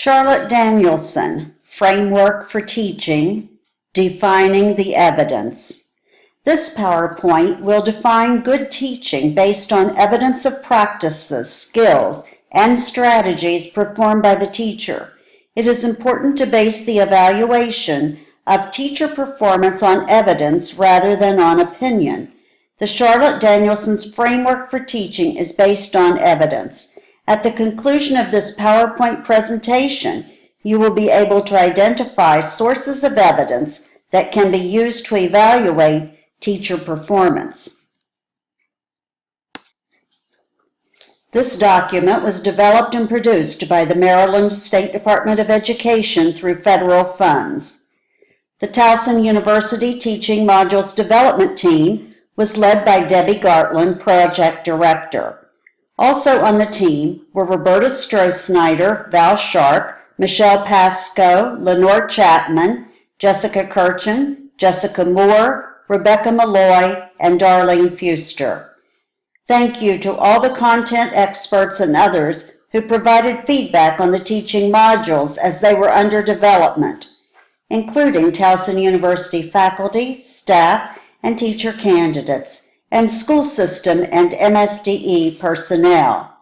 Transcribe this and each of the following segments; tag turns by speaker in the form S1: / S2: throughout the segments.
S1: Charlotte Danielson, Framework for Teaching, Defining the Evidence. This PowerPoint will define good teaching based on evidence of practices, skills, and strategies performed by the teacher. It is important to base the evaluation of teacher performance on evidence rather than on opinion. The Charlotte Danielson's Framework for Teaching is based on evidence. At the conclusion of this PowerPoint presentation, you will be able to identify sources of evidence that can be used to evaluate teacher performance. This document was developed and produced by the Maryland State Department of Education through federal funds. The Towson University Teaching Modules Development Team was led by Debbie Gartland, Project Director. Also on the team were Roberta Stroh-Snyder, Val Sharp, Michelle Pascoe, Lenore Chapman, Jessica Kirchen, Jessica Moore, Rebecca Malloy, and Darlene Fuster. Thank you to all the content experts and others who provided feedback on the teaching modules as they were under development, including Towson University faculty, staff, and teacher candidates, and school system and MSDE personnel.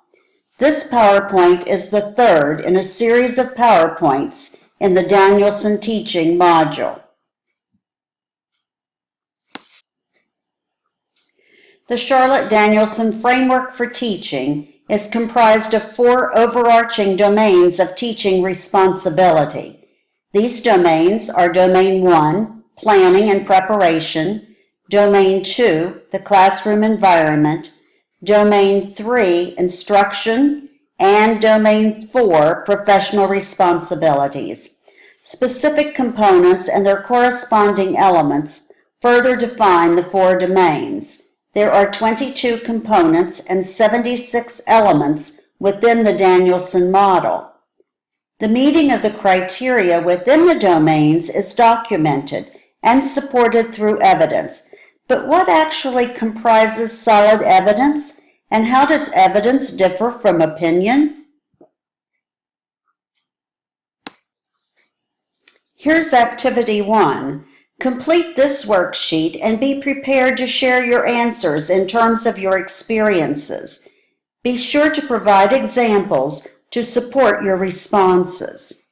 S1: This PowerPoint is the third in a series of PowerPoints in the Danielson teaching module. The Charlotte Danielson Framework for Teaching is comprised of 4 overarching domains of teaching responsibility. These domains are Domain 1, Planning and Preparation, Domain 2, the classroom environment, Domain 3, instruction, and Domain 4, professional responsibilities. Specific components and their corresponding elements further define the 4 domains. There are 22 components and 76 elements within the Danielson model. The meeting of the criteria within the domains is documented and supported through evidence. But what actually comprises solid evidence, and how does evidence differ from opinion? Here's Activity 1. Complete this worksheet and be prepared to share your answers in terms of your experiences. Be sure to provide examples to support your responses.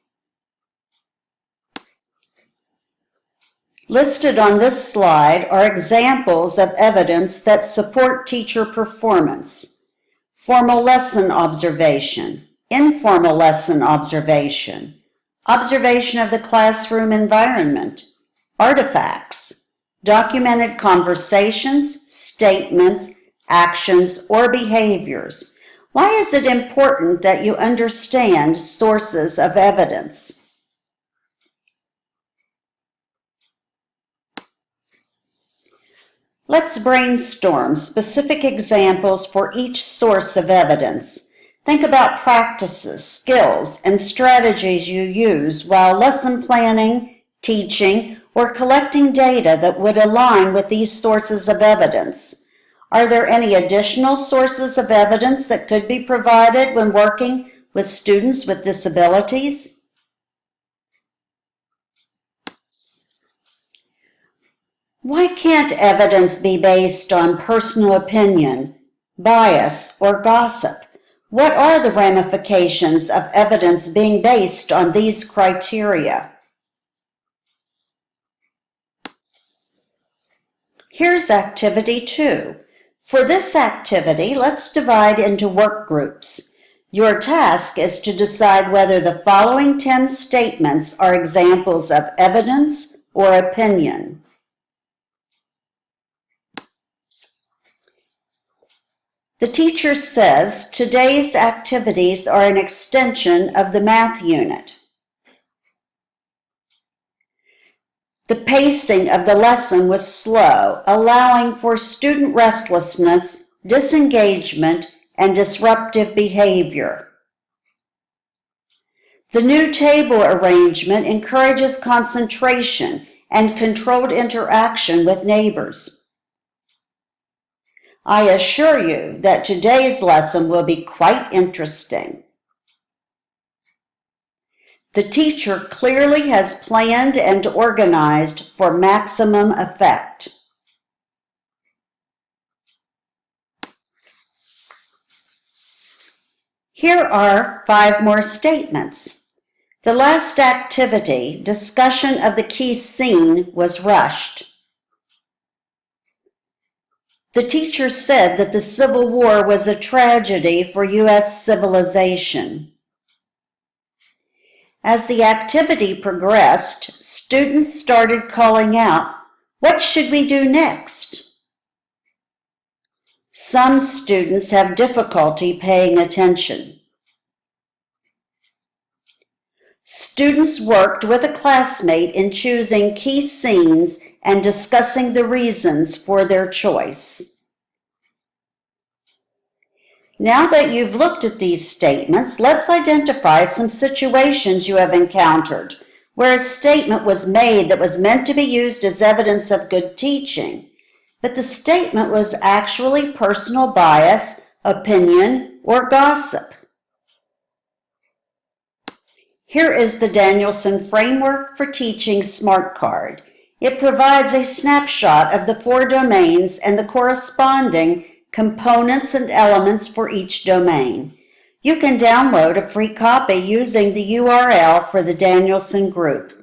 S1: Listed on this slide are examples of evidence that support teacher performance. Formal lesson observation, informal lesson observation, observation of the classroom environment, artifacts, documented conversations, statements, actions, or behaviors. Why is it important that you understand sources of evidence? Let's brainstorm specific examples for each source of evidence. Think about practices, skills, and strategies you use while lesson planning, teaching, or collecting data that would align with these sources of evidence. Are there any additional sources of evidence that could be provided when working with students with disabilities? Why can't evidence be based on personal opinion, bias, or gossip? What are the ramifications of evidence being based on these criteria? Here's Activity 2. For this activity, let's divide into work groups. Your task is to decide whether the following 10 statements are examples of evidence or opinion. The teacher says today's activities are an extension of the math unit. The pacing of the lesson was slow, allowing for student restlessness, disengagement, and disruptive behavior. The new table arrangement encourages concentration and controlled interaction with neighbors. I assure you that today's lesson will be quite interesting. The teacher clearly has planned and organized for maximum effect. Here are 5 more statements. The last activity, discussion of the key scene, was rushed. The teacher said that the Civil War was a tragedy for U.S. civilization. As the activity progressed, students started calling out, "What should we do next?" Some students have difficulty paying attention. Students worked with a classmate in choosing key scenes and discussing the reasons for their choice. Now that you've looked at these statements, let's identify some situations you have encountered where a statement was made that was meant to be used as evidence of good teaching, but the statement was actually personal bias, opinion, or gossip. Here is the Danielson Framework for Teaching Smart Card. It provides a snapshot of the 4 domains and the corresponding components and elements for each domain. You can download a free copy using the URL for the Danielson group.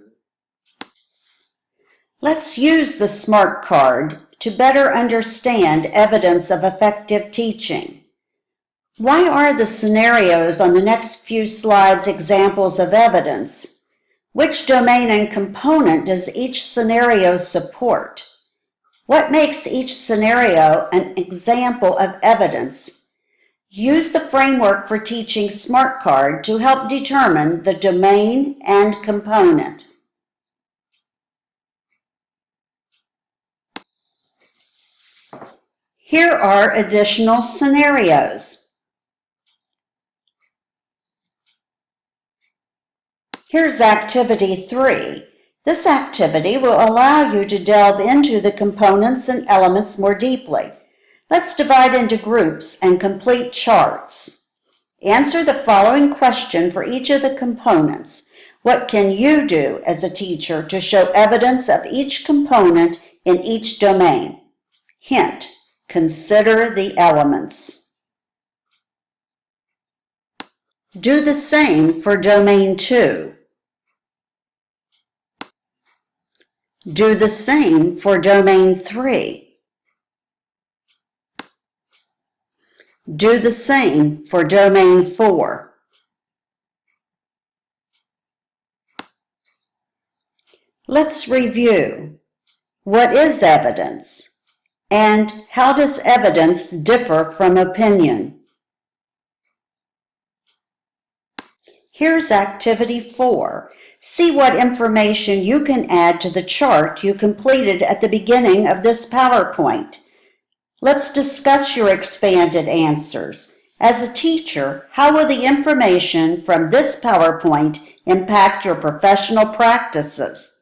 S1: Let's use the Smart Card to better understand evidence of effective teaching. Why are the scenarios on the next few slides examples of evidence? Which domain and component does each scenario support? What makes each scenario an example of evidence? Use the Framework for Teaching Smart Card to help determine the domain and component. Here are additional scenarios. Here's Activity 3. This activity will allow you to delve into the components and elements more deeply. Let's divide into groups and complete charts. Answer the following question for each of the components. What can you do as a teacher to show evidence of each component in each domain? Hint: consider the elements. Do the same for Domain 2. Do the same for Domain 3. Do the same for Domain 4. Let's review. What is evidence? And how does evidence differ from opinion? Here's Activity 4. See what information you can add to the chart you completed at the beginning of this PowerPoint. Let's discuss your expanded answers. As a teacher, how will the information from this PowerPoint impact your professional practices?